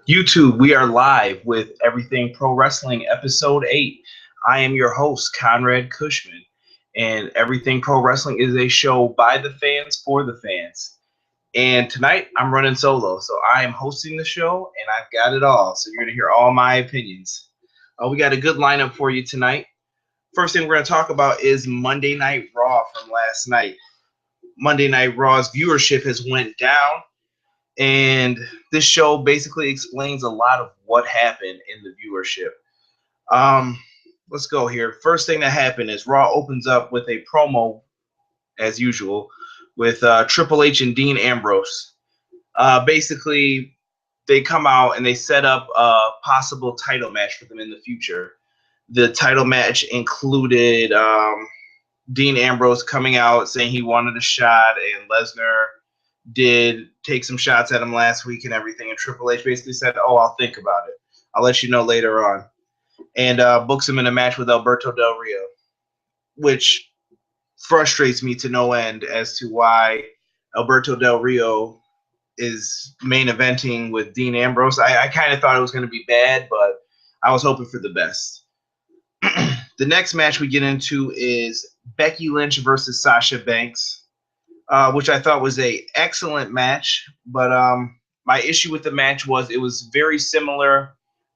YouTube, we are live with Everything Pro Wrestling, Episode 8. I am your host, ConradKushman, and Everything Pro Wrestling is a show by the fans for the fans. And tonight, I'm running solo, so I am hosting the show, and I've got it all. So you're going to hear all my opinions. We got a good lineup for you tonight. First thing we're going to talk about is Monday Night Raw from last night. Monday Night Raw's viewership has went down. And this show basically explains a lot of what happened in the viewership. Let's go here. First thing that happened is Raw opens up with a promo, as usual, with Triple H and Dean Ambrose. Basically, they come out and they set up a possible title match for them in the future. The title match included Dean Ambrose coming out saying he wanted a shot, and Lesnar did take some shots at him last week and everything, and Triple H basically said, "Oh, I'll think about it. I'll let you know later on," and books him in a match with Alberto Del Rio, which frustrates me to no end as to why Alberto Del Rio is main eventing with Dean Ambrose. I kind of thought it was going to be bad, but I was hoping for the best. The next match we get into is Becky Lynch versus Sasha Banks, which I thought was a excellent match. But my issue with the match was it was very similar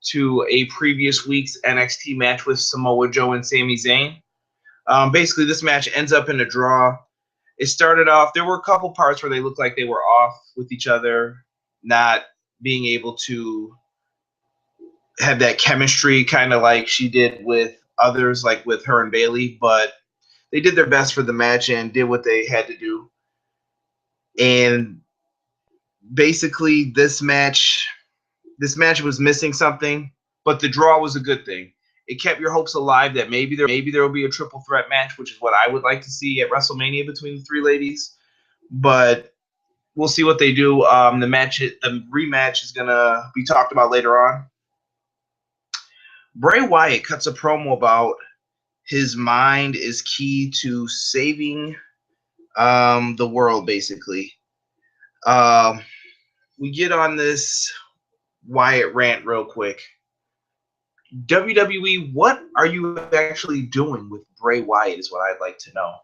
to a previous week's NXT match with Samoa Joe and Sami Zayn. Basically, this match ends up in a draw. It started off, there were a couple parts where they looked like they were off with each other, not being able to have that chemistry kind of like she did with others, like with her and Bayley, but they did their best for the match and did what they had to do. And basically, this match was missing something, but the draw was a good thing. It kept your hopes alive that maybe there will be a triple threat match, which is what I would like to see at WrestleMania between the three ladies. But we'll see what they do. The rematch is gonna be talked about later on. Bray Wyatt cuts a promo about his mind is key to saving the world, basically. We get on this Wyatt rant real quick. WWE, what are you actually doing with Bray Wyatt is what I'd like to know.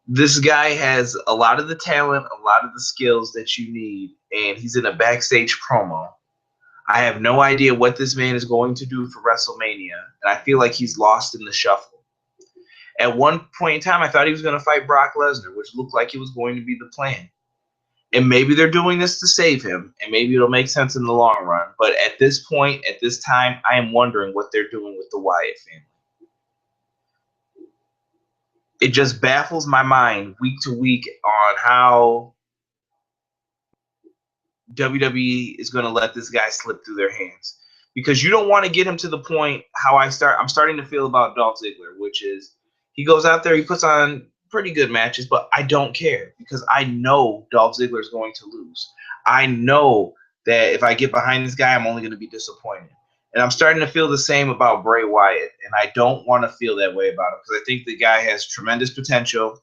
This guy has a lot of the talent, a lot of the skills that you need, and he's in a backstage promo. I have no idea what this man is going to do for WrestleMania, and I feel like he's lost in the shuffle. At one point in time, I thought he was going to fight Brock Lesnar, which looked like it was going to be the plan. And maybe they're doing this to save him, and maybe it'll make sense in the long run. But at this point, at this time, I am wondering what they're doing with the Wyatt family. It just baffles my mind week to week on how WWE is going to let this guy slip through their hands. Because you don't want to get him to the point how I'm starting to feel about Dolph Ziggler, which is he goes out there, he puts on pretty good matches, but I don't care because I know Dolph Ziggler is going to lose. I know that if I get behind this guy, I'm only going to be disappointed. And I'm starting to feel the same about Bray Wyatt, and I don't want to feel that way about him because I think the guy has tremendous potential.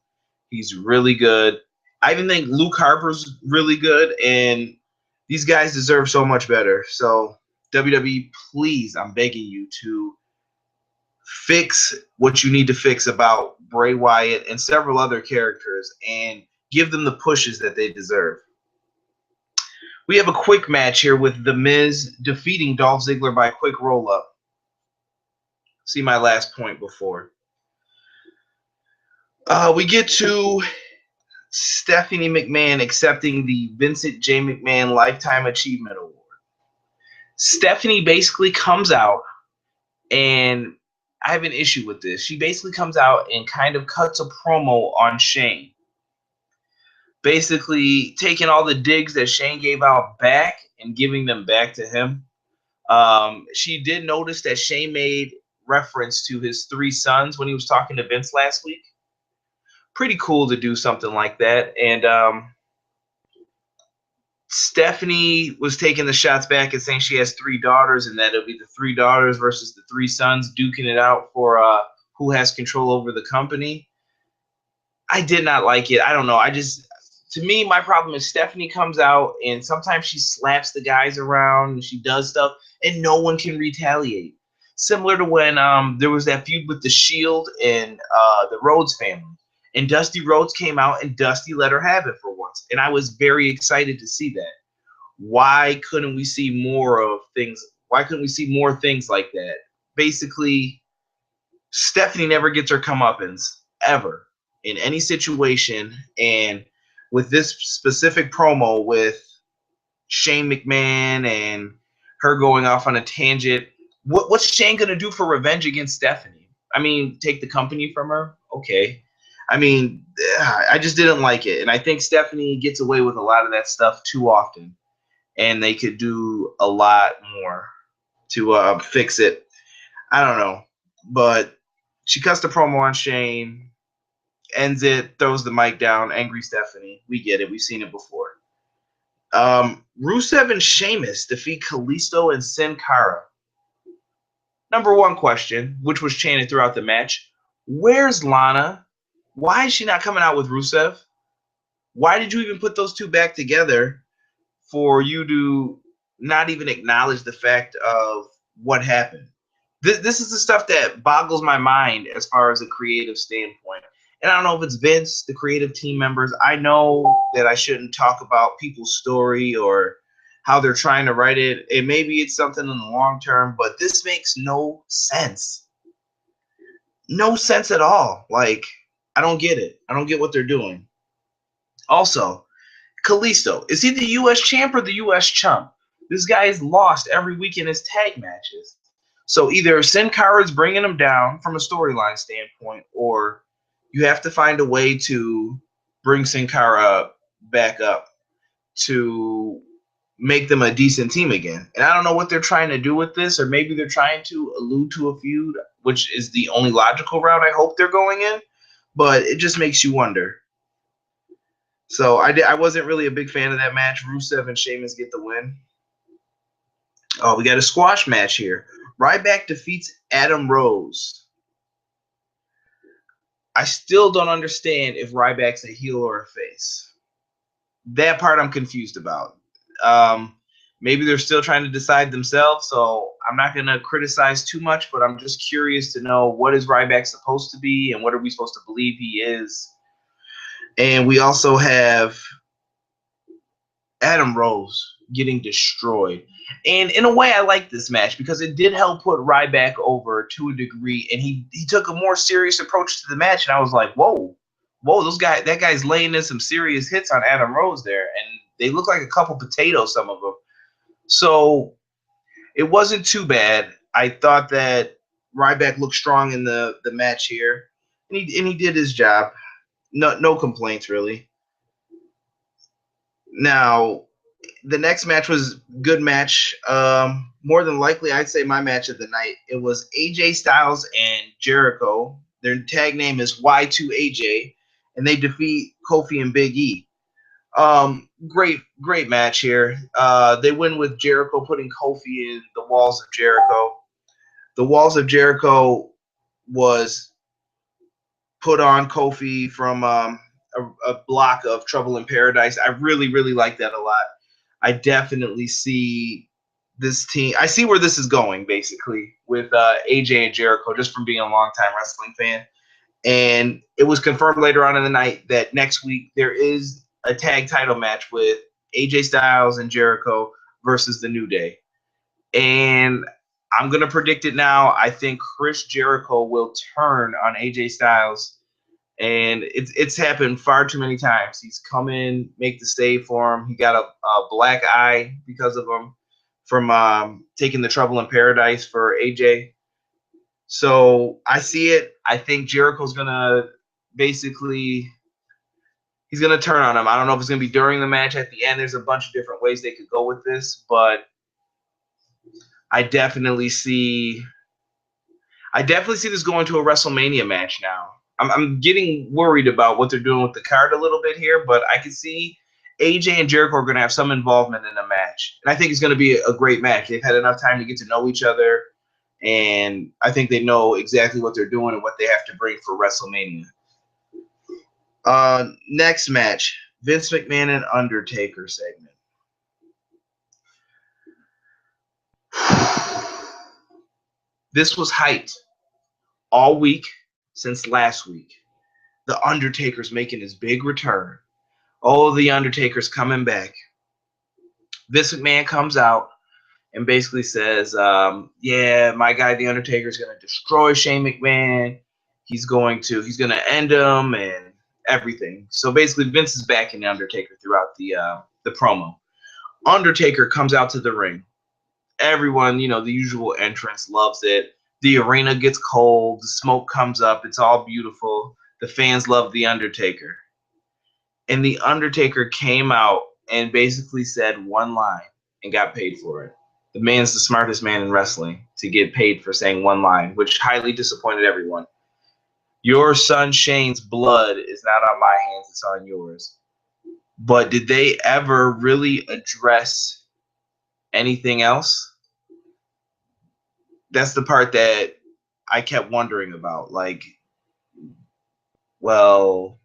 He's really good. I even think Luke Harper's really good, and these guys deserve so much better. So WWE, please, I'm begging you to fix what you need to fix about Bray Wyatt and several other characters and give them the pushes that they deserve. We have a quick match here with The Miz defeating Dolph Ziggler by a quick roll-up. See my last point before. We get to Stephanie McMahon accepting the Vincent J. McMahon Lifetime Achievement Award. Stephanie basically comes out, and I have an issue with this. She basically comes out and kind of cuts a promo on Shane. Basically taking all the digs that Shane gave out back and giving them back to him. She did notice that Shane made reference to his three sons when he was talking to Vince last week. Pretty cool to do something like that. And Stephanie was taking the shots back and saying she has three daughters and that it'll be the three daughters versus the three sons duking it out for who has control over the company. I did not like it. I don't know. to me, my problem is Stephanie comes out and sometimes she slaps the guys around and she does stuff and no one can retaliate. Similar to when there was that feud with the Shield and the Rhodes family. And Dusty Rhodes came out and Dusty let her have it for once. And I was very excited to see that. Why couldn't we see more of things? Why couldn't we see more things like that? Basically, Stephanie never gets her comeuppance ever in any situation. And with this specific promo with Shane McMahon and her going off on a tangent, what's Shane going to do for revenge against Stephanie? I mean, take the company from her? Okay. I mean, I just didn't like it. And I think Stephanie gets away with a lot of that stuff too often. And they could do a lot more to fix it. I don't know. But she cuts the promo on Shane, ends it, throws the mic down, angry Stephanie. We get it. We've seen it before. Rusev and Sheamus defeat Kalisto and Sin Cara. Number one question, which was chanted throughout the match, where's Lana? Why is she not coming out with Rusev? Why did you even put those two back together for you to not even acknowledge the fact of what happened? This is the stuff that boggles my mind as far as a creative standpoint. And I don't know if it's Vince, the creative team members. I know that I shouldn't talk about people's story or how they're trying to write it. And maybe it's something in the long term, but this makes no sense. No sense at all. Like, I don't get it. I don't get what they're doing. Also, Kalisto, is he the U.S. champ or the U.S. chump? This guy has lost every week in his tag matches. So either Sin Cara is bringing him down from a storyline standpoint, or you have to find a way to bring Sin Cara back up to make them a decent team again. And I don't know what they're trying to do with this, or maybe they're trying to allude to a feud, which is the only logical route I hope they're going in. But it just makes you wonder. So I wasn't really a big fan of that match. Rusev and Sheamus get the win. Oh, we got a squash match here. Ryback defeats Adam Rose. I still don't understand if Ryback's a heel or a face. That part I'm confused about. Maybe they're still trying to decide themselves, so I'm not going to criticize too much, but I'm just curious to know what is Ryback supposed to be and what are we supposed to believe he is. And we also have Adam Rose getting destroyed. And in a way, I like this match because it did help put Ryback over to a degree, and he took a more serious approach to the match. And I was like, whoa, that guy's laying in some serious hits on Adam Rose there, and they look like a couple potatoes, some of them. So it wasn't too bad. I thought that Ryback looked strong in the match here, and he did his job. No complaints really. Now, the next match was good match. More than likely, I'd say my match of the night. It was AJ Styles and Jericho. Their tag name is Y2AJ, and they defeat Kofi and Big E. Great match here. They win with Jericho putting Kofi in the Walls of Jericho. The Walls of Jericho was put on Kofi from a block of Trouble in Paradise. I really like that a lot. I definitely see this team. I see where this is going, basically, with AJ and Jericho, just from being a longtime wrestling fan. And it was confirmed later on in the night that next week there is a tag title match with AJ Styles and Jericho versus the New Day. And I'm going to predict it now. I think Chris Jericho will turn on AJ Styles. And it's happened far too many times. He's come in, make the save for him. He got a black eye because of him from taking the Trouble in Paradise for AJ. So I see it. I think Jericho's going to basically – he's going to turn on him. I don't know if it's going to be during the match. At the end, there's a bunch of different ways they could go with this. But I definitely see this going to a WrestleMania match now. I'm getting worried about what they're doing with the card a little bit here, but I can see AJ and Jericho are going to have some involvement in the match. And I think it's going to be a great match. They've had enough time to get to know each other, and I think they know exactly what they're doing and what they have to bring for WrestleMania. Next match, Vince McMahon and Undertaker segment. This was hyped all week since last week. The Undertaker's making his big return. Oh, the Undertaker's coming back. Vince McMahon comes out and basically says, yeah, my guy, the Undertaker, is going to destroy Shane McMahon. He's going to end him and everything. So basically, Vince is backing the Undertaker throughout the promo. Undertaker comes out to the ring. Everyone, the usual entrance loves it. The arena gets cold. The smoke comes up. It's all beautiful. The fans love the Undertaker. And the Undertaker came out and basically said one line and got paid for it. The man's the smartest man in wrestling to get paid for saying one line, which highly disappointed everyone. Your son Shane's blood is not on my hands, it's on yours. But did they ever really address anything else? That's the part that I kept wondering about. Like, well,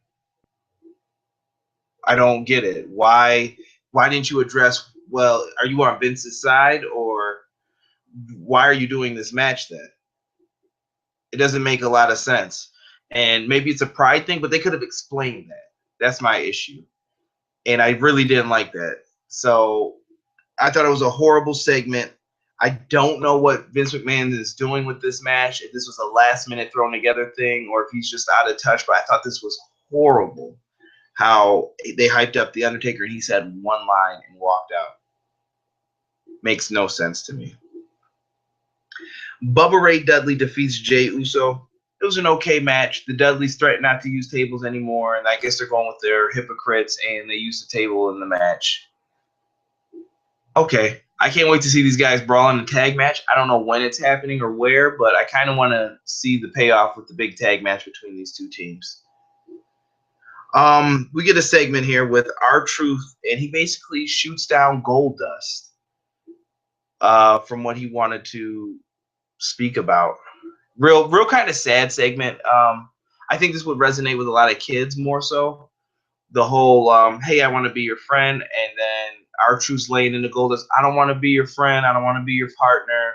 I don't get it. Why didn't you address, well, are you on Vince's side, or why are you doing this match then? It doesn't make a lot of sense. And maybe it's a pride thing, but they could have explained that. That's my issue. And I really didn't like that. So I thought it was a horrible segment. I don't know what Vince McMahon is doing with this match, if this was a last-minute thrown-together thing or if he's just out of touch, but I thought this was horrible, how they hyped up The Undertaker and he said one line and walked out. Makes no sense to me. Bubba Ray Dudley defeats Jey Uso. It was an okay match. The Dudleys threatened not to use tables anymore, and I guess they're going with their hypocrites, and they used the table in the match. Okay, I can't wait to see these guys brawl in a tag match. I don't know when it's happening or where, but I kind of want to see the payoff with the big tag match between these two teams. We get a segment here with R-Truth, and he basically shoots down Goldust from what he wanted to speak about. Real kind of sad segment. I think this would resonate with a lot of kids more so. The whole, hey, I want to be your friend, and then R-Truth's laying in the Goldust, I don't want to be your friend, I don't want to be your partner.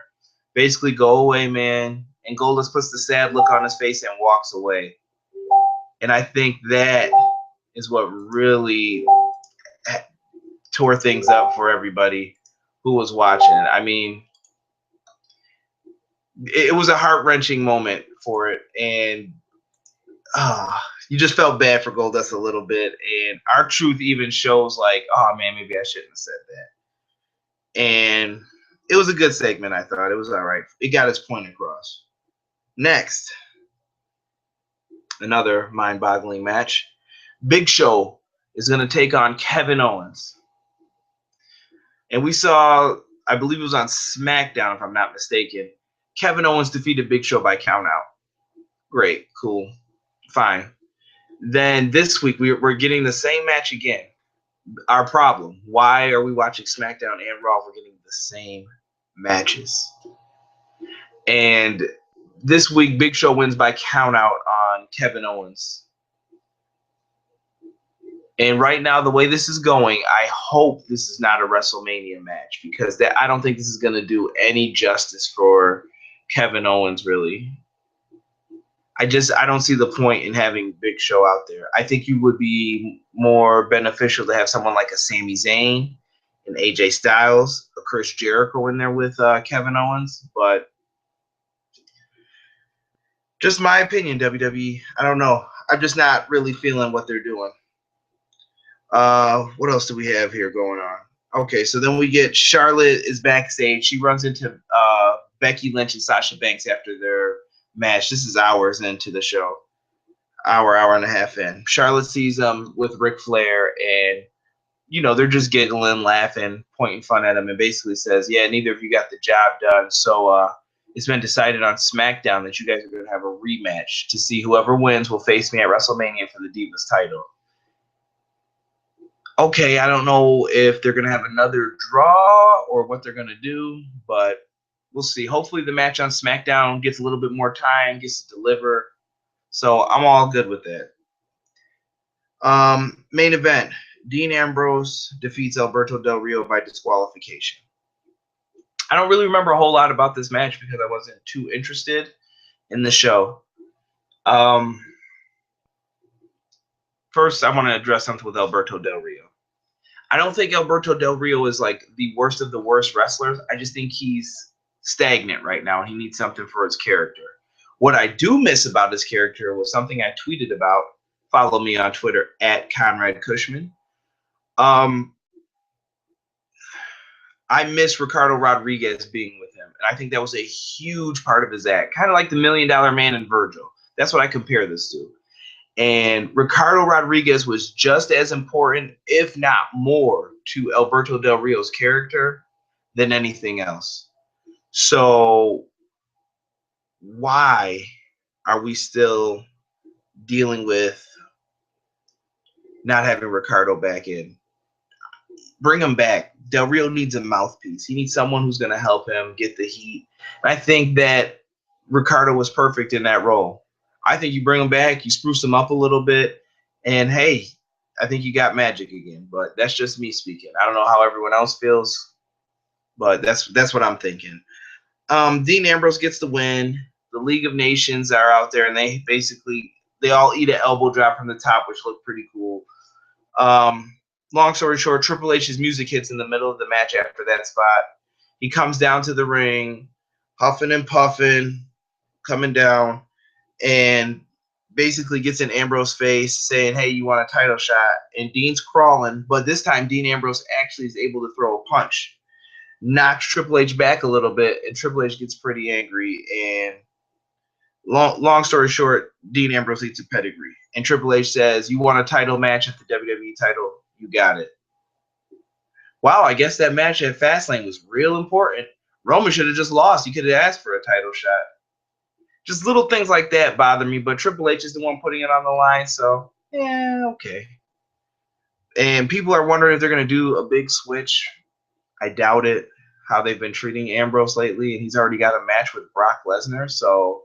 Basically, go away, man. And Goldust puts the sad look on his face and walks away. And I think that is what really tore things up for everybody who was watching. I mean, it was a heart-wrenching moment for it, and you just felt bad for Goldust a little bit, and R-Truth even shows like, oh man, maybe I shouldn't have said that. And it was a good segment, I thought. It was all right. It got its point across. Next, another mind-boggling match. Big Show is going to take on Kevin Owens. And we saw, I believe it was on SmackDown, if I'm not mistaken, Kevin Owens defeated Big Show by countout. Great, cool, fine. Then this week, we're getting the same match again. Our problem, why are we watching SmackDown and Raw? We're getting the same matches. And this week, Big Show wins by countout on Kevin Owens. And right now, the way this is going, I hope this is not a WrestleMania match, because I don't think this is going to do any justice for Kevin Owens, really. I don't see the point in having Big Show out there. I think you would be more beneficial to have someone like a Sami Zayn, an AJ Styles, a Chris Jericho in there with Kevin Owens. But just my opinion, WWE. I don't know. I'm just not really feeling what they're doing. What else do we have here going on? Okay, so then we get Charlotte is backstage. She runs into Becky Lynch and Sasha Banks after their match. This is hours into the show. Hour and a half in. Charlotte sees them with Ric Flair, and, they're just giggling, laughing, pointing fun at him, and basically says, yeah, neither of you got the job done, so it's been decided on SmackDown that you guys are going to have a rematch to see whoever wins will face me at WrestleMania for the Divas title. Okay, I don't know if they're going to have another draw or what they're going to do, but we'll see. Hopefully the match on SmackDown gets a little bit more time, gets to deliver. So I'm all good with that. Main event. Dean Ambrose defeats Alberto Del Rio by disqualification. I don't really remember a whole lot about this match because I wasn't too interested in the show. First, I want to address something with Alberto Del Rio. I don't think Alberto Del Rio is like the worst of the worst wrestlers. I just think he's stagnant right now and he needs something for his character. What I do miss about his character was something I tweeted about. Follow me on Twitter at ConradKushman. I miss Ricardo Rodriguez being with him. And I think that was a huge part of his act. Kind of like the $1 Million Man and Virgil. That's what I compare this to. And Ricardo Rodriguez was just as important, if not more, to Alberto Del Rio's character than anything else. So why are we still dealing with not having Ricardo back in? Bring him back. Del Rio needs a mouthpiece. He needs someone who's going to help him get the heat. And I think that Ricardo was perfect in that role. I think you bring him back, you spruce him up a little bit, and hey, I think you got magic again. But that's just me speaking. I don't know how everyone else feels, but that's what I'm thinking. Dean Ambrose gets the win. The League of Nations are out there, and they all eat an elbow drop from the top, which looked pretty cool. Long story short, Triple H's music hits in the middle of the match after that spot. He comes down to the ring, huffing and puffing, coming down, and basically gets in Ambrose's face saying, hey, you want a title shot? And Dean's crawling, but this time Dean Ambrose actually is able to throw a punch. Knocks Triple H back a little bit, and Triple H gets pretty angry. And long story short, Dean Ambrose eats a pedigree. And Triple H says, you want a title match at the WWE title? You got it. Wow, I guess that match at Fastlane was real important. Roman should have just lost. He could have asked for a title shot. Just little things like that bother me, but Triple H is the one putting it on the line, so yeah, okay. And people are wondering if they're going to do a big switch. I doubt it, how they've been treating Ambrose lately, and he's already got a match with Brock Lesnar, so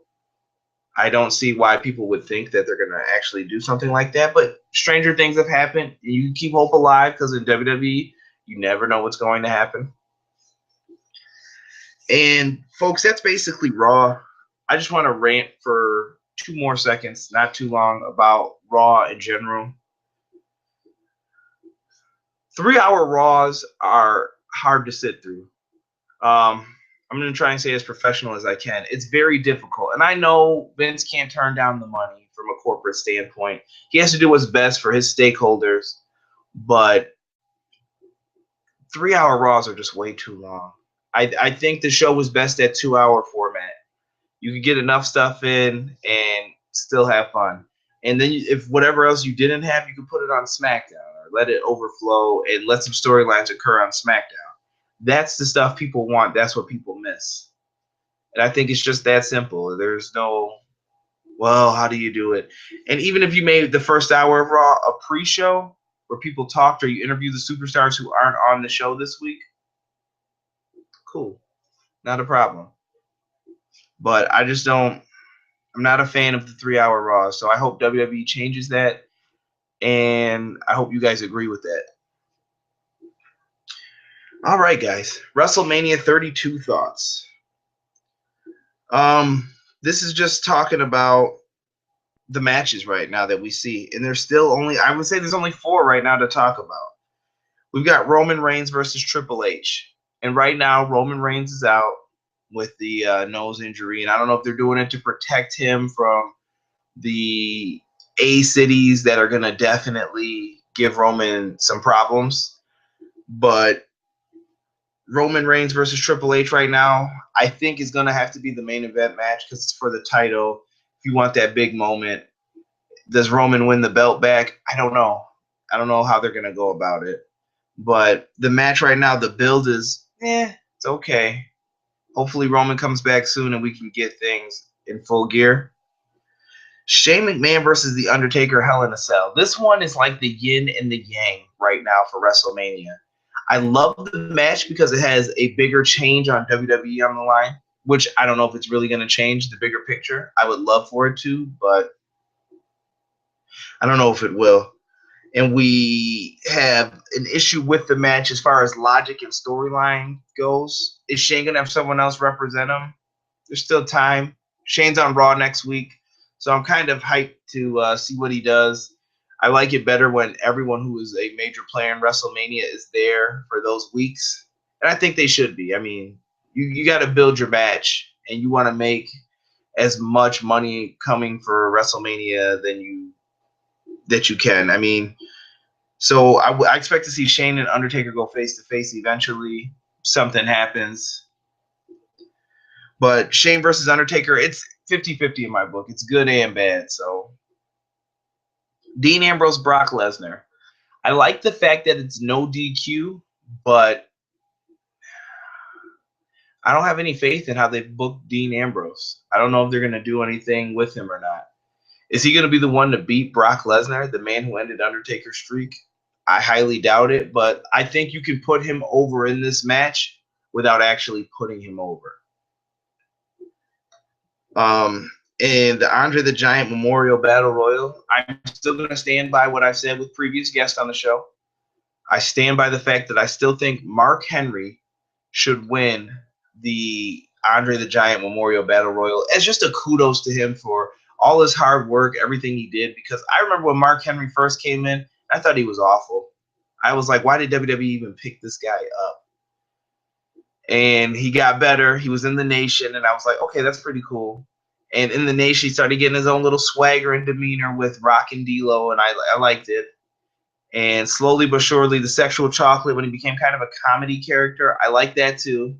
I don't see why people would think that they're going to actually do something like that, but stranger things have happened. You keep hope alive because in WWE, you never know what's going to happen. And, folks, that's basically Raw. I just want to rant for 2 more seconds, not too long, about Raw in general. 3-hour Raws are hard to sit through. I'm going to try and say as professional as I can. It's very difficult. And I know Vince can't turn down the money from a corporate standpoint. He has to do what's best for his stakeholders. But 3-hour Raws are just way too long. I think the show was best at 2-hour format. You could get enough stuff in and still have fun. And then if whatever else you didn't have, you could put it on SmackDown or let it overflow and let some storylines occur on SmackDown. That's the stuff people want. That's what people miss. And I think it's just that simple. There's no, well, how do you do it? And even if you made the first hour of Raw a pre-show where people talked or you interview the superstars who aren't on the show this week, cool. Not a problem. But I just don't, I'm not a fan of the 3-hour Raw. So I hope WWE changes that. And I hope you guys agree with that. All right, guys. WrestleMania 32 thoughts. This is just talking about the matches right now that we see. And there's still only, I would say there's only 4 right now to talk about. We've got Roman Reigns versus Triple H. And right now, Roman Reigns is out with the nose injury. And I don't know if they're doing it to protect him from the A cities that are going to definitely give Roman some problems. But Roman Reigns versus Triple H right now, I think is going to have to be the main event match because it's for the title. If you want that big moment, does Roman win the belt back? I don't know. I don't know how they're going to go about it. But the match right now, the build is, it's okay. Hopefully Roman comes back soon and we can get things in full gear. Shane McMahon versus The Undertaker, Hell in a Cell. This one is like the yin and the yang right now for WrestleMania. I love the match because it has a bigger change on WWE on the line, which I don't know if it's really going to change the bigger picture. I would love for it to, but I don't know if it will. and we have an issue with the match as far as logic and storyline goes, is Shane going to have someone else represent him? There's still time. Shane's on Raw next week, so I'm kind of hyped to see what he does. I like it better when everyone who is a major player in WrestleMania is there for those weeks, and I think they should be. I mean, you got to build your match, and you want to make as much money coming for WrestleMania that you can. I mean, so I expect to see Shane and Undertaker go face to face eventually. Something happens. But Shane versus Undertaker, it's 50-50 in my book. It's good and bad. So Dean Ambrose, Brock Lesnar. I like the fact that it's no DQ, but I don't have any faith in how they booked Dean Ambrose. I don't know if they're going to do anything with him or not. Is he going to be the one to beat Brock Lesnar, the man who ended Undertaker's streak? I highly doubt it, but I think you can put him over in this match without actually putting him over. And the Andre the Giant Memorial Battle Royal, I'm still going to stand by what I've said with previous guests on the show. I stand by the fact that I still think Mark Henry should win the Andre the Giant Memorial Battle Royal as just a kudos to him for all his hard work, everything he did. Because I remember when Mark Henry first came in, I thought he was awful. I was like, why did WWE even pick this guy up? And he got better. He was in the Nation, and I was like, okay, that's pretty cool. And in the Nation, he started getting his own little swagger and demeanor with Rock and D'Lo, and I liked it. And slowly but surely, the Sexual Chocolate, when he became kind of a comedy character, I liked that too.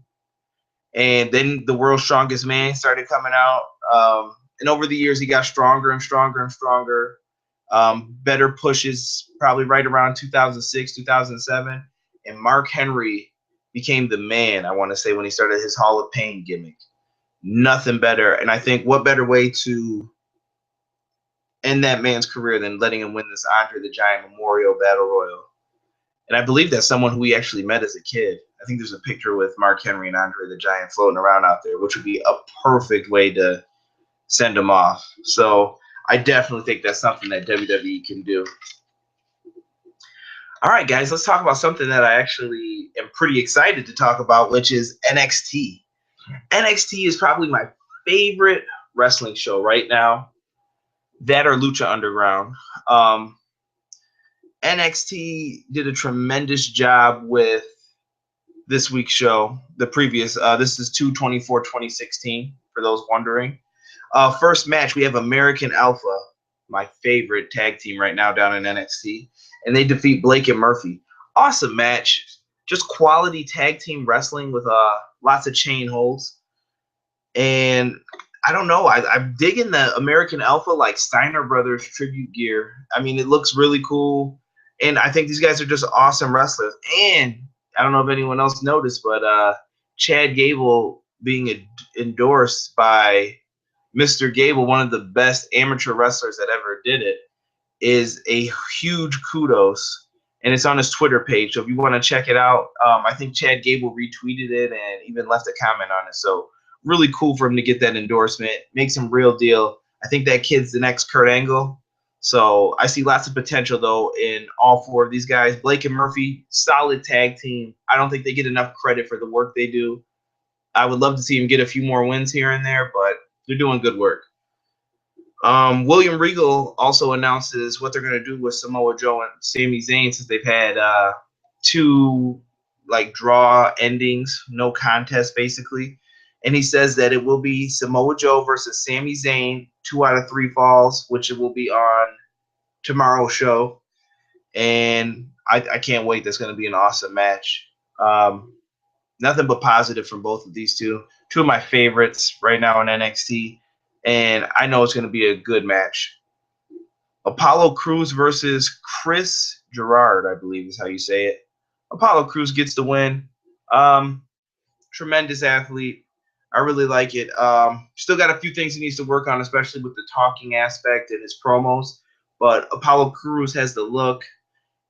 And then the World's Strongest Man started coming out. And over the years, he got stronger and stronger and stronger. Better pushes probably right around 2006, 2007. And Mark Henry became the man, I want to say, when he started his Hall of Pain gimmick. Nothing better. And I think what better way to end that man's career than letting him win this Andre the Giant Memorial Battle Royal. And I believe that's someone who we actually met as a kid. I think there's a picture with Mark Henry and Andre the Giant floating around out there, which would be a perfect way to send him off. So I definitely think that's something that WWE can do. All right, guys, let's talk about something that I actually am pretty excited to talk about, which is NXT. NXT is probably my favorite wrestling show right now. That or Lucha Underground. NXT did a tremendous job with this week's show. The previous, this is 2/24/2016, for those wondering. First match, we have American Alpha, my favorite tag team right now down in NXT, and they defeat Blake and Murphy. Awesome match. Just quality tag team wrestling with lots of chain holds. And I don't know. I'm digging the American Alpha like Steiner Brothers tribute gear. I mean, it looks really cool. And I think these guys are just awesome wrestlers. And I don't know if anyone else noticed, but Chad Gable being endorsed by Mr. Gable, one of the best amateur wrestlers that ever did it, is a huge kudos. And it's on his Twitter page. So if you want to check it out, I think Chad Gable retweeted it and even left a comment on it. So really cool for him to get that endorsement. Makes him real deal. I think that kid's the next Kurt Angle. So I see lots of potential, though, in all four of these guys. Blake and Murphy, solid tag team. I don't think they get enough credit for the work they do. I would love to see them get a few more wins here and there, but they're doing good work. William Regal also announces what they're going to do with Samoa Joe and Sami Zayn, since they've had two draw endings, no contest basically. And he says that it will be Samoa Joe versus Sami Zayn, 2 out of 3 falls, which it will be on tomorrow's show. And I can't wait. That's going to be an awesome match. Nothing but positive from both of these two. Two of my favorites right now in NXT. And I know it's going to be a good match. Apollo Crews versus Chris Gerard, I believe is how you say it. Apollo Crews gets the win. Tremendous athlete. I really like it. Still got a few things he needs to work on, especially with the talking aspect and his promos. But Apollo Crews has the look.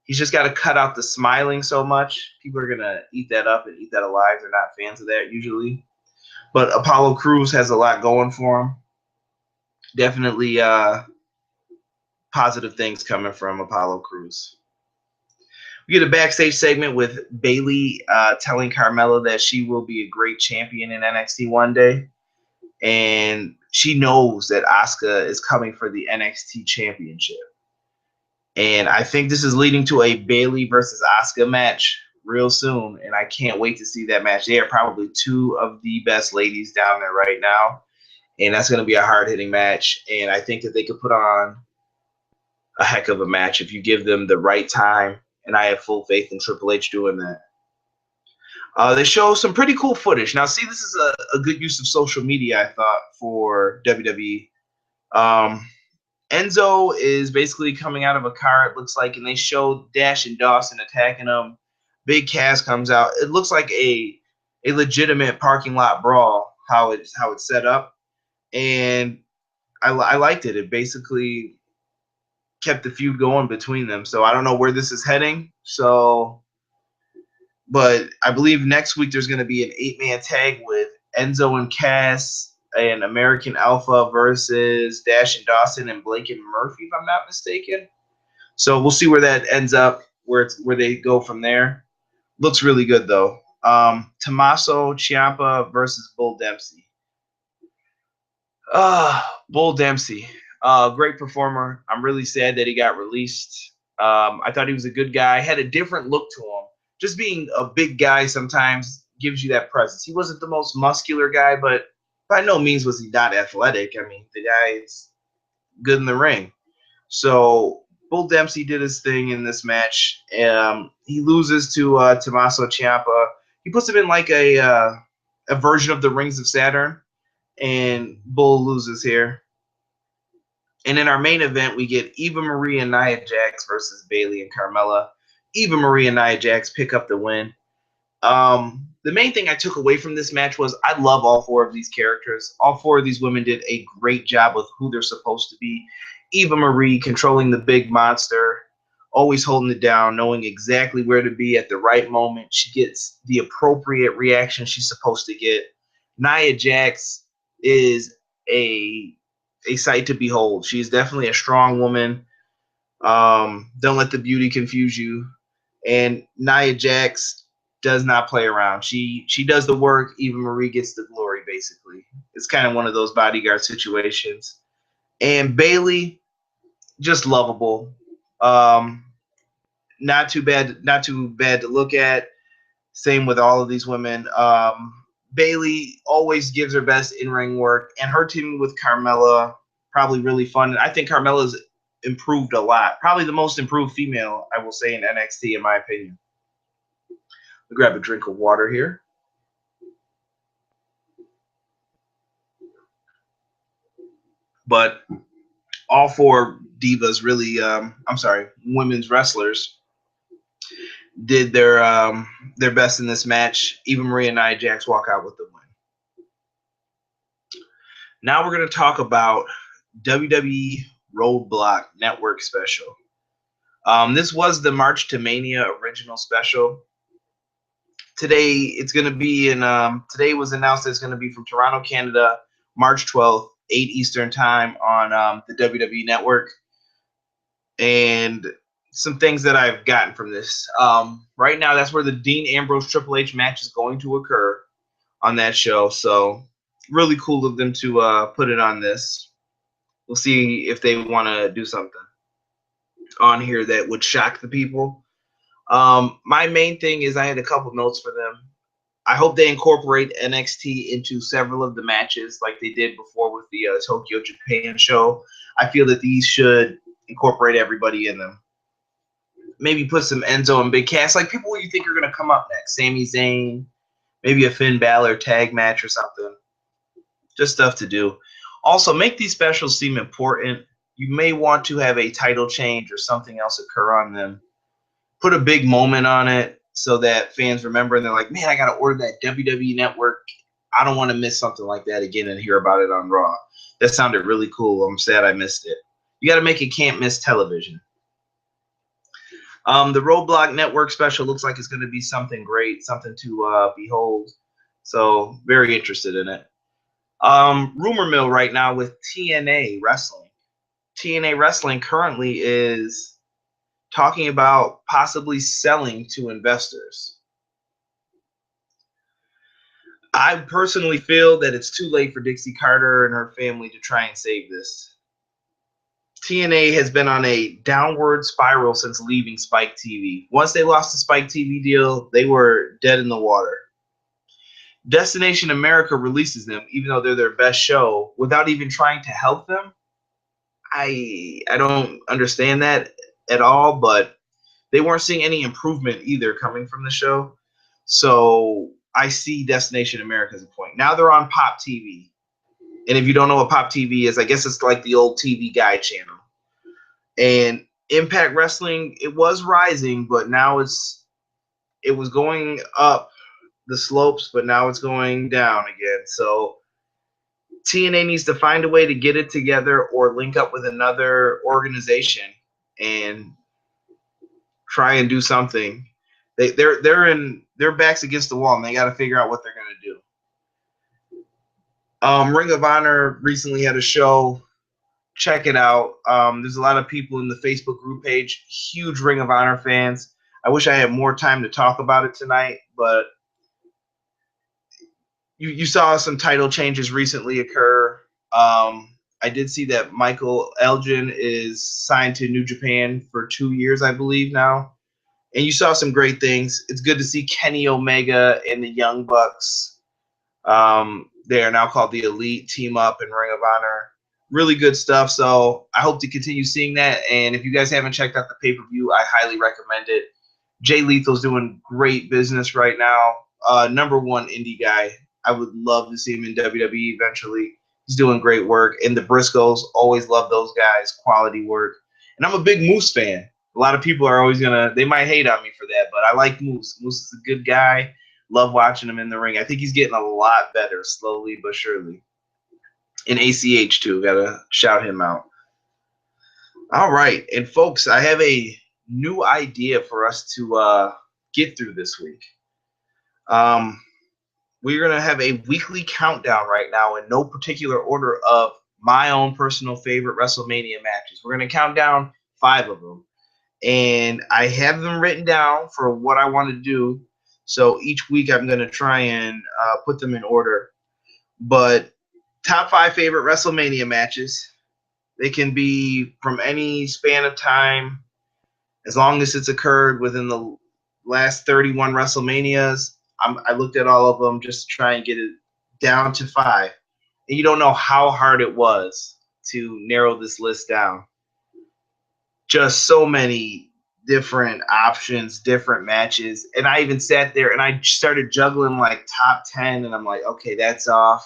He's just got to cut out the smiling so much. People are going to eat that up and eat that alive. They're not fans of that usually. But Apollo Crews has a lot going for him. Definitely positive things coming from Apollo Crews. We get a backstage segment with Bayley telling Carmella that she will be a great champion in NXT one day. And she knows that Asuka is coming for the NXT championship. And I think this is leading to a Bayley versus Asuka match real soon. And I can't wait to see that match. They are probably two of the best ladies down there right now. And that's going to be a hard-hitting match. And I think that they could put on a heck of a match if you give them the right time. And I have full faith in Triple H doing that. They show some pretty cool footage. Now, see, this is a good use of social media, I thought, for WWE. Enzo is basically coming out of a car, it looks like, and they show Dash and Dawson attacking him. Big Cass comes out. It looks like a legitimate parking lot brawl, how it's set up. And I liked it. It basically kept the feud going between them. So I don't know where this is heading. But I believe next week there's going to be an 8-man tag with Enzo and Cass and American Alpha versus Dash and Dawson and Blake and Murphy, if I'm not mistaken. So we'll see where that ends up, where they go from there. Looks really good, though. Tommaso Ciampa versus Bull Dempsey. Bull Dempsey. Great performer. I'm really sad that he got released. I thought he was a good guy. Had a different look to him. Just being a big guy sometimes gives you that presence. He wasn't the most muscular guy, but by no means was he not athletic. I mean, the guy is good in the ring. So Bull Dempsey did his thing in this match. He loses to Tommaso Ciampa. He puts him in like a version of the Rings of Saturn, and Bull loses here. And in our main event, we get Eva Marie and Nia Jax versus Bayley and Carmella. Eva Marie and Nia Jax pick up the win. The main thing I took away from this match was I love all four of these characters. All four of these women did a great job with who they're supposed to be. Eva Marie controlling the big monster, always holding it down, knowing exactly where to be at the right moment. She gets the appropriate reaction she's supposed to get. Nia Jax is a sight to behold. She's definitely a strong woman. Don't let the beauty confuse you. And Nia Jax does not play around. She does the work. Eva Marie gets the glory, basically. It's kind of one of those bodyguard situations. And Bayley, just lovable. Not too bad to look at. Same with all of these women. Bayley always gives her best in-ring work, and her team with Carmella, probably really fun. I think Carmella's improved a lot. Probably the most improved female, I will say, in NXT, in my opinion. I'll grab a drink of water here. But all four divas really, women's wrestlers did their best in this match. Eva Marie and Nia Jax walk out with the win. Now we're going to talk about WWE Roadblock Network special. This was the March to Mania original special. Today it's going to be in. Today was announced that it's going to be from Toronto, Canada, March 12th, 8 Eastern time on the WWE Network. And some things that I've gotten from this. Right now, that's where the Dean Ambrose Triple H match is going to occur on that show. So really cool of them to put it on this. We'll see if they want to do something on here that would shock the people. My main thing is I had a couple notes for them. I hope they incorporate NXT into several of the matches like they did before with the Tokyo Japan show. I feel that these should incorporate everybody in them. Maybe put some Enzo and Big Cass, like people you think are going to come up next. Sami Zayn, maybe a Finn Balor tag match or something. Just stuff to do. Also, make these specials seem important. You may want to have a title change or something else occur on them. Put a big moment on it so that fans remember and they're like, man, I got to order that WWE Network. I don't want to miss something like that again and hear about it on Raw. That sounded really cool. I'm sad I missed it. You got to make it can't miss television. The Roadblock Network special looks like it's going to be something great, something to behold. So very interested in it. Rumor mill right now with TNA Wrestling. TNA Wrestling currently is talking about possibly selling to investors. I personally feel that it's too late for Dixie Carter and her family to try and save this. TNA has been on a downward spiral since leaving Spike TV. Once they lost the Spike TV deal, they were dead in the water. Destination America releases them, even though they're their best show, without even trying to help them. I don't understand that at all, but they weren't seeing any improvement either coming from the show. So I see Destination America as a point. Now they're on Pop TV. And if you don't know what Pop TV is, I guess it's like the old TV Guide channel. And Impact Wrestling, it was rising, but now it was going up the slopes, but now it's going down again. So TNA needs to find a way to get it together or link up with another organization and try and do something. Their backs against the wall, and they got to figure out what they're going to do. Ring of Honor recently had a show. Check it out. There's a lot of people in the Facebook group page, huge Ring of Honor fans. I wish I had more time to talk about it tonight, but you saw some title changes recently occur. I did see that Michael Elgin is signed to New Japan for 2 years, I believe now. And you saw some great things. It's good to see Kenny Omega and the Young Bucks. They are now called the Elite, team up in Ring of Honor. Really good stuff. So I hope to continue seeing that. And if you guys haven't checked out the pay-per-view, I highly recommend it. Jay Lethal's doing great business right now. Number one indie guy. I would love to see him in WWE eventually. He's doing great work. And the Briscoes, always love those guys. Quality work. And I'm a big Moose fan. A lot of people are always they might hate on me for that, but I like Moose. Moose is a good guy. Love watching him in the ring. I think he's getting a lot better, slowly but surely. And ACH too. Gotta shout him out. All right. And folks, I have a new idea for us to get through this week. We're going to have a weekly countdown right now in no particular order of my own personal favorite WrestleMania matches. We're going to count down 5 of them. And I have them written down for what I want to do. So each week I'm going to try and put them in order. But top 5 favorite WrestleMania matches. They can be from any span of time, as long as it's occurred within the last 31 WrestleManias. I looked at all of them just to try and get it down to 5. And you don't know how hard it was to narrow this list down. Just so many different options, different matches. And I even sat there and I started juggling like top 10. And I'm like, okay, that's off.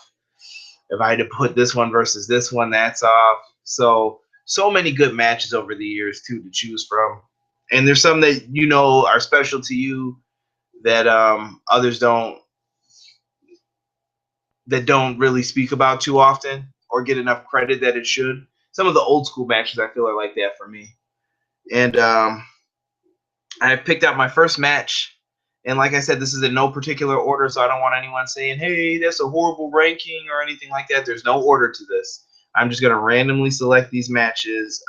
If I had to put this one versus this one, that's off. So many good matches over the years, too, to choose from. And there's some that you know are special to you that others don't really speak about too often or get enough credit that it should. Some of the old school matches I feel are like that for me. And I picked out my first match. And like I said, this is in no particular order, so I don't want anyone saying, hey, that's a horrible ranking or anything like that. There's no order to this. I'm just going to randomly select these matches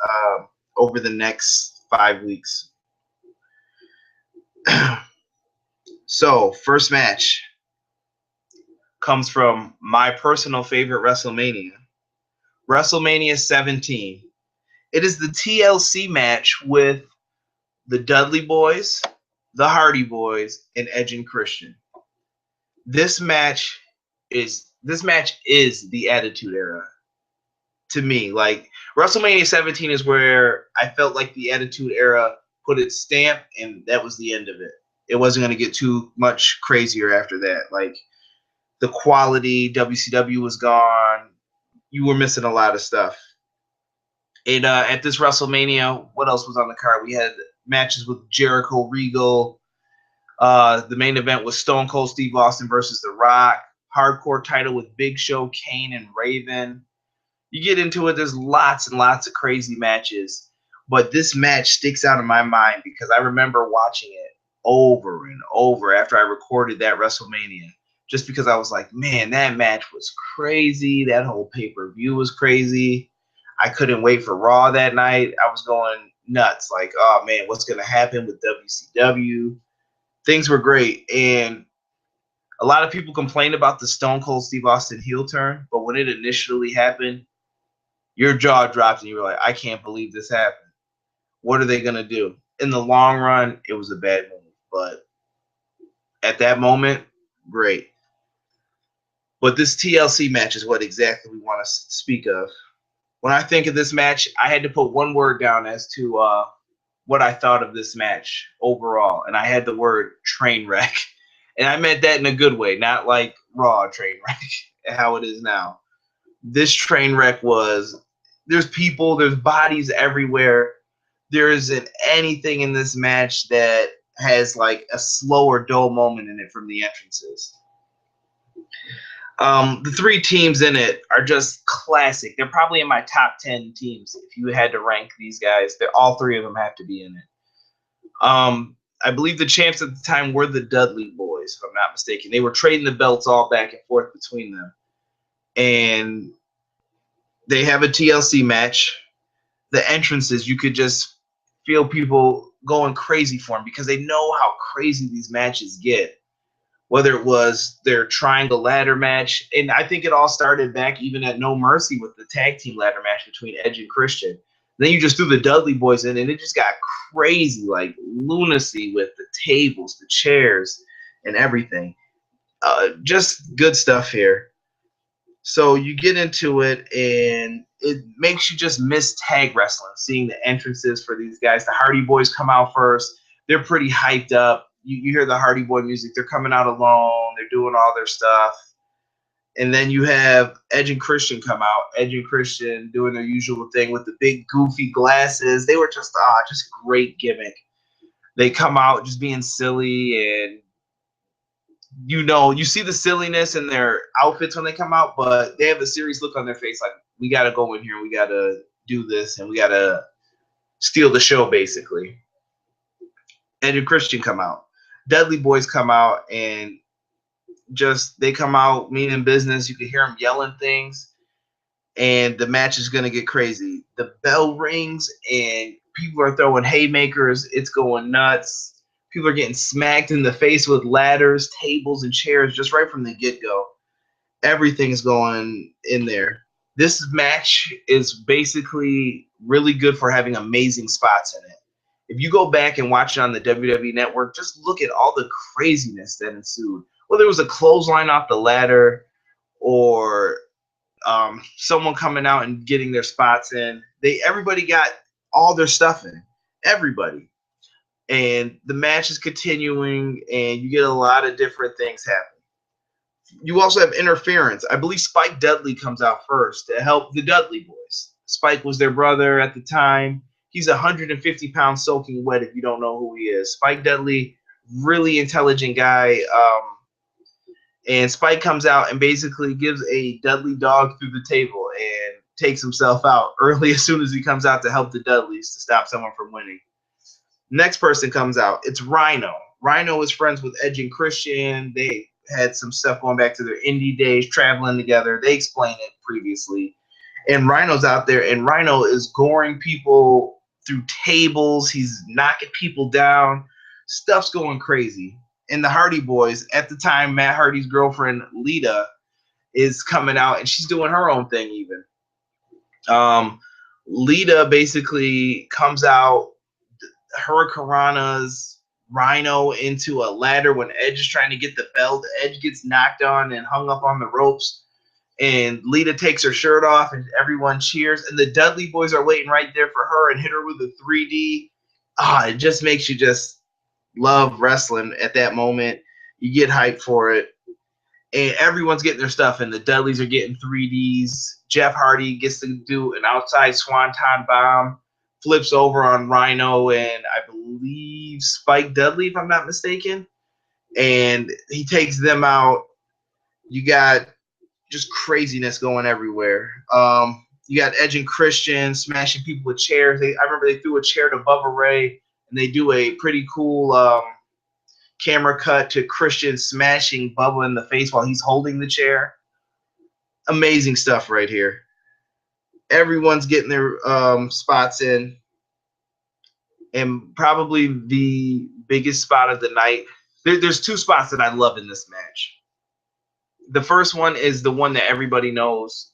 over the next 5 weeks. So, first match comes from my personal favorite WrestleMania, WrestleMania 17. It is the TLC match with the Dudley Boys, the Hardy Boys, and Edge and Christian. This match is the Attitude Era to me. Like WrestleMania 17 is where I felt like the Attitude Era put its stamp, and that was the end of it. It wasn't going to get too much crazier after that. Like the quality, WCW was gone. You were missing a lot of stuff. And at this WrestleMania, what else was on the card? We had matches with Jericho, Regal. The main event was Stone Cold Steve Austin versus The Rock. Hardcore title with Big Show, Kane, and Raven. You get into it, there's lots and lots of crazy matches. But this match sticks out in my mind because I remember watching it over and over after I recorded that WrestleMania. Just because I was like, man, that match was crazy. That whole pay-per-view was crazy. I couldn't wait for Raw that night. I was going nuts. Like, oh man, what's going to happen with WCW? Things were great. And a lot of people complained about the Stone Cold Steve Austin heel turn, but when it initially happened, your jaw dropped and you were like, I can't believe this happened. What are they going to do? In the long run, it was a bad move. But at that moment, great. But this TLC match is what exactly we want to speak of. When I think of this match, I had to put one word down as to what I thought of this match overall, and I had the word train wreck. And I meant that in a good way, not like Raw train wreck, how it is now. This train wreck was, there's people, there's bodies everywhere. There isn't anything in this match that has like a slow or dull moment in it from the entrances. The three teams in it are just classic. They're probably in my top 10 teams. If you had to rank these guys, all three of them have to be in it. I believe the champs at the time were the Dudley Boys, if I'm not mistaken. They were trading the belts all back and forth between them. And they have a TLC match. The entrances, you could just feel people going crazy for them because they know how crazy these matches get. Whether it was their triangle ladder match, and I think it all started back even at No Mercy with the tag team ladder match between Edge and Christian. Then you just threw the Dudley Boys in, and it just got crazy, like lunacy with the tables, the chairs, and everything. Just good stuff here. So you get into it, and it makes you just miss tag wrestling, seeing the entrances for these guys. The Hardy Boys come out first. They're pretty hyped up. You hear the Hardy Boy music. They're coming out alone. They're doing all their stuff. And then you have Edge and Christian come out. Edge and Christian doing their usual thing with the big goofy glasses. They were just great gimmick. They come out just being silly, and you see the silliness in their outfits when they come out, but they have a serious look on their face like, we got to go in here, we got to do this, and we got to steal the show, basically. Edge and Christian come out. Dudley Boys come out, and just they come out meaning business. You can hear them yelling things, and the match is going to get crazy. The bell rings, and people are throwing haymakers. It's going nuts. People are getting smacked in the face with ladders, tables, and chairs just right from the get-go. Everything is going in there. This match is basically really good for having amazing spots in it. If you go back and watch it on the WWE Network, just look at all the craziness that ensued. Whether it was a clothesline off the ladder or someone coming out and getting their spots in, everybody got all their stuff in. Everybody. And the match is continuing, and you get a lot of different things happening. You also have interference. I believe Spike Dudley comes out first to help the Dudley Boys. Spike was their brother at the time. He's 150 pounds soaking wet if you don't know who he is. Spike Dudley, really intelligent guy. And Spike comes out and basically gives a Dudley dog through the table and takes himself out early as soon as he comes out to help the Dudleys to stop someone from winning. Next person comes out. It's Rhino. Rhino is friends with Edge and Christian. They had some stuff going back to their indie days, traveling together. They explained it previously. And Rhino's out there, and Rhino is goring people through tables. He's knocking people down. Stuff's going crazy. And the Hardy Boys, at the time, Matt Hardy's girlfriend, Lita, is coming out, and she's doing her own thing even. Lita basically comes out, Hurricanrana's Rhino into a ladder when Edge is trying to get the belt. Edge gets knocked on and hung up on the ropes. And Lita takes her shirt off, and everyone cheers. And the Dudley Boys are waiting right there for her and hit her with a 3D. It just makes you just love wrestling at that moment. You get hyped for it. And everyone's getting their stuff, and the Dudleys are getting 3Ds. Jeff Hardy gets to do an outside swanton bomb, flips over on Rhino and I believe Spike Dudley, if I'm not mistaken. And he takes them out. You got just craziness going everywhere. You got Edge and Christian smashing people with chairs. I remember they threw a chair to Bubba Ray, and they do a pretty cool camera cut to Christian smashing Bubba in the face while he's holding the chair. Amazing stuff right here. Everyone's getting their spots in. And probably the biggest spot of the night. There's two spots that I love in this match. The first one is the one that everybody knows.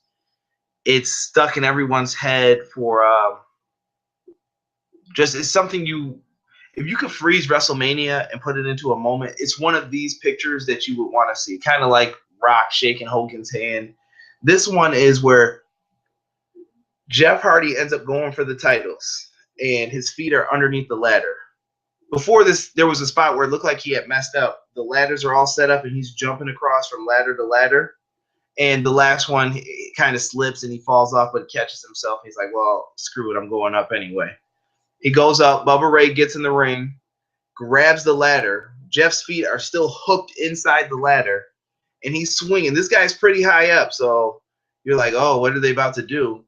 It's stuck in everyone's head for just it's something you if you could freeze WrestleMania and put it into a moment, it's one of these pictures that you would want to see. Kind of like Rock shaking Hogan's hand. This one is where Jeff Hardy ends up going for the titles, and his feet are underneath the ladder. Before this, there was a spot where it looked like he had messed up. The ladders are all set up, and he's jumping across from ladder to ladder. And the last one, he kind of slips, and he falls off, but catches himself. He's like, well, screw it, I'm going up anyway. He goes up. Bubba Ray gets in the ring, grabs the ladder. Jeff's feet are still hooked inside the ladder, and he's swinging. This guy's pretty high up, so you're like, oh, what are they about to do?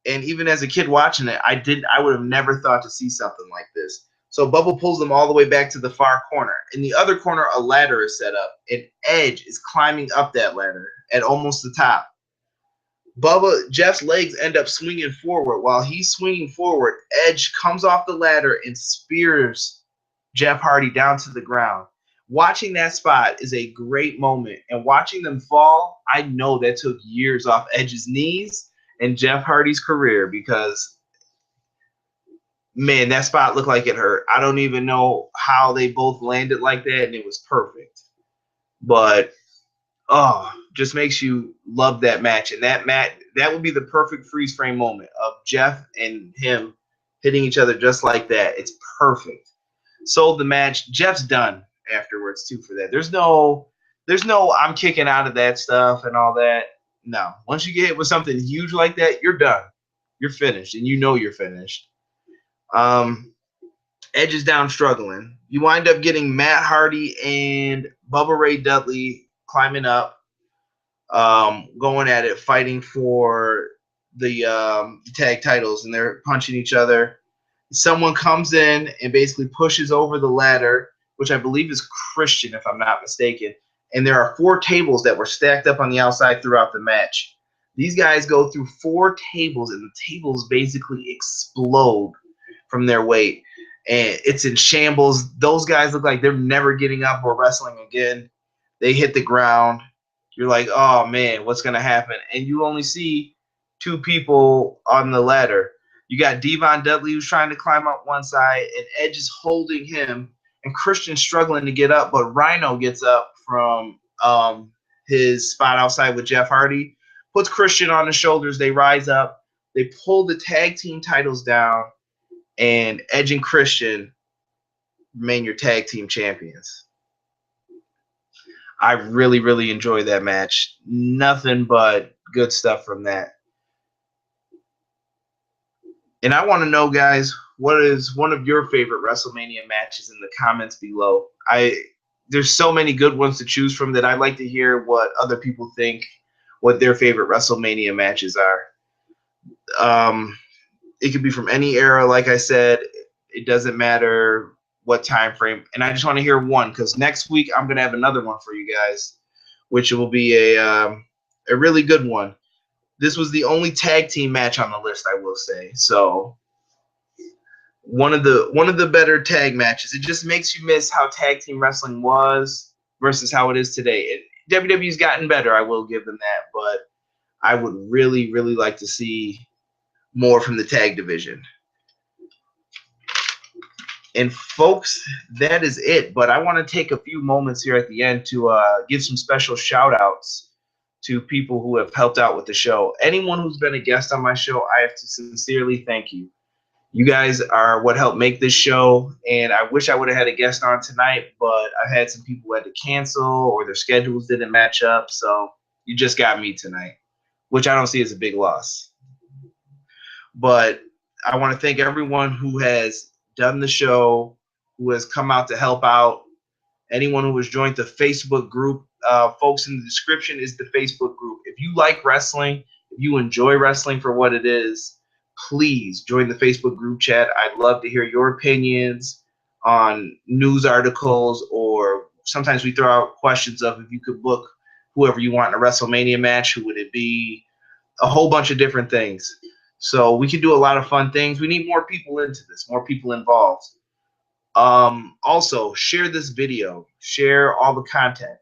And even as a kid watching it, I would have never thought to see something like this. So Bubba pulls them all the way back to the far corner. In the other corner, a ladder is set up, and Edge is climbing up that ladder at almost the top. Jeff's legs end up swinging forward. While he's swinging forward, Edge comes off the ladder and spears Jeff Hardy down to the ground. Watching that spot is a great moment, and watching them fall, I know that took years off Edge's knees and Jeff Hardy's career because, man, that spot looked like it hurt. I don't even know how they both landed like that, and it was perfect. But, just makes you love that match. And that would be the perfect freeze frame moment of Jeff and him hitting each other just like that. It's perfect. Sold the match. Jeff's done afterwards, too, for that. There's no I'm kicking out of that stuff and all that. No. Once you get hit with something huge like that, you're done. You're finished, and you know you're finished. Edge is down struggling. You wind up getting Matt Hardy and Bubba Ray Dudley climbing up, going at it, fighting for the tag titles, and they're punching each other. Someone comes in and basically pushes over the ladder, which I believe is Christian, if I'm not mistaken. And there are 4 tables that were stacked up on the outside throughout the match. These guys go through 4 tables, and the tables basically explode from their weight. And it's in shambles. Those guys look like they're never getting up or wrestling again. They hit the ground. You're like, oh, man, what's going to happen? And you only see 2 people on the ladder. You got Devon Dudley, who's trying to climb up one side, and Edge is holding him, and Christian's struggling to get up, but Rhino gets up from his spot outside with Jeff Hardy, puts Christian on the shoulders. They rise up. They pull the tag team titles down, and Edge and Christian remain your tag team champions. I really, really enjoyed that match. Nothing but good stuff from that. And I want to know, guys, what is one of your favorite WrestleMania matches in the comments below? There's so many good ones to choose from that I'd like to hear what other people think, what their favorite WrestleMania matches are. It could be from any era, like I said. It doesn't matter what time frame. And I just want to hear one, because next week I'm going to have another one for you guys, which will be a really good one. This was the only tag team match on the list, I will say. So one of the better tag matches. It just makes you miss how tag team wrestling was versus how it is today. WWE's gotten better, I will give them that, but I would really, really like to see more from the tag division. And folks, that is it. But I want to take a few moments here at the end to give some special shout outs to people who have helped out with the show. Anyone who's been a guest on my show, I have to sincerely thank you. You guys are what helped make this show, and I wish I would have had a guest on tonight, but I had some people who had to cancel or their schedules didn't match up, so you just got me tonight, which I don't see as a big loss. But I want to thank everyone who has done the show, who has come out to help out, anyone who has joined the Facebook group. Folks, in the description is the Facebook group. If you like wrestling, if you enjoy wrestling for what it is, please join the Facebook group chat. I'd love to hear your opinions on news articles, or sometimes we throw out questions of if you could book whoever you want in a WrestleMania match, who would it be? A whole bunch of different things. So we can do a lot of fun things. We need more people into this, more people involved. Also, share this video, share all the content.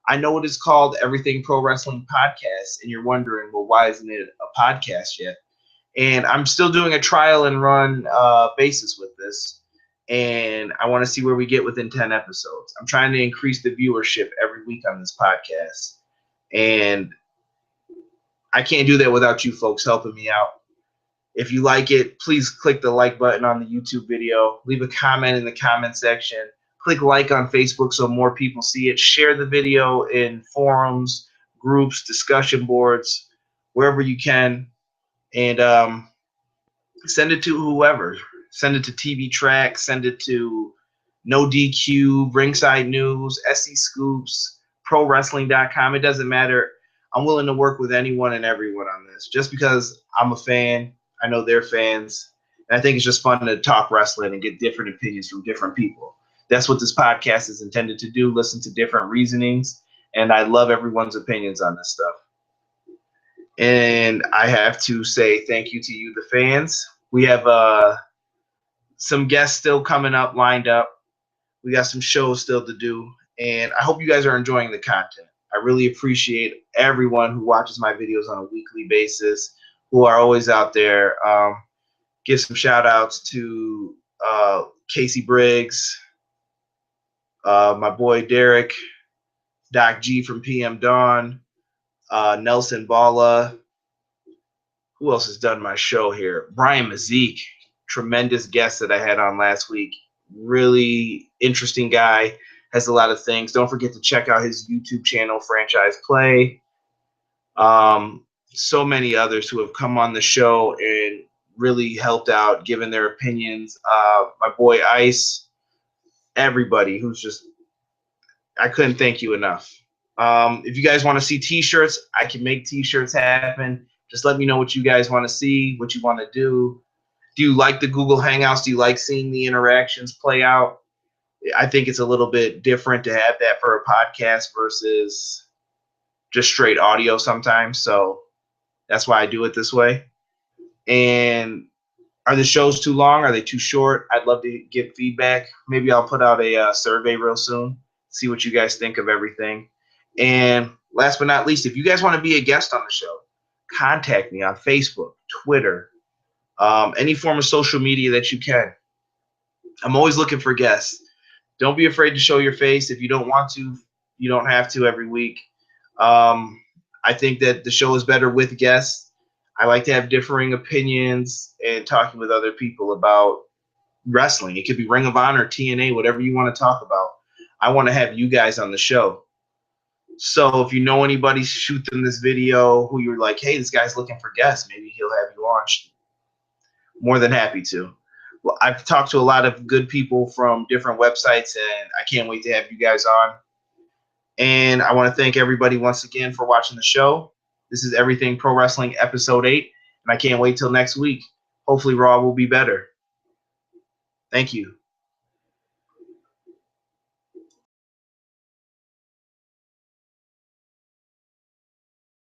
I know it is called Everything Pro Wrestling Podcast, and you're wondering, well, why isn't it a podcast yet? And I'm still doing a trial and run basis with this, and I want to see where we get within 10 episodes. I'm trying to increase the viewership every week on this podcast, and I can't do that without you folks helping me out. If you like it, please click the like button on the YouTube video. Leave a comment in the comment section. Click like on Facebook so more people see it. Share the video in forums, groups, discussion boards, wherever you can. And send it to whoever. Send it to TV Track. Send it to No DQ, Ringside News, SC Scoops, ProWrestling.com. It doesn't matter. I'm willing to work with anyone and everyone on this. Just because I'm a fan, I know they're fans, and I think it's just fun to talk wrestling and get different opinions from different people. That's what this podcast is intended to do, listen to different reasonings, and I love everyone's opinions on this stuff. And I have to say thank you to you, the fans. We have some guests still coming up, lined up. We got some shows still to do, and I hope you guys are enjoying the content. I really appreciate everyone who watches my videos on a weekly basis, who are always out there. Give some shout outs to Casey Briggs, my boy Derek, Doc G from PM Dawn, Nelson Balla. Who else has done my show here? Brian Mazik, tremendous guest that I had on last week. Really interesting guy, has a lot of things. Don't forget to check out his YouTube channel, Franchise Play. So many others who have come on the show and really helped out, given their opinions. My boy Ice, everybody who's just, I couldn't thank you enough. If you guys want to see t-shirts, I can make t-shirts happen. Just let me know what you guys want to see, what you want to do. Do you like the Google Hangouts? Do you like seeing the interactions play out? I think it's a little bit different to have that for a podcast versus just straight audio sometimes. So that's why I do it this way. And are the shows too long? Are they too short? I'd love to get feedback. Maybe I'll put out a survey real soon, see what you guys think of everything. And last but not least, if you guys want to be a guest on the show, contact me on Facebook, Twitter, any form of social media that you can. I'm always looking for guests. Don't be afraid to show your face. If you don't want to, you don't have to every week. I think that the show is better with guests. I like to have differing opinions and talking with other people about wrestling. It could be Ring of Honor, TNA, whatever you want to talk about. I want to have you guys on the show. So if you know anybody, shoot them this video who you're like, hey, this guy's looking for guests. Maybe he'll have you on. More than happy to. Well, I've talked to a lot of good people from different websites, and I can't wait to have you guys on. And I want to thank everybody once again for watching the show. This is Everything Pro Wrestling Episode 8, and I can't wait till next week. Hopefully Raw will be better. Thank you.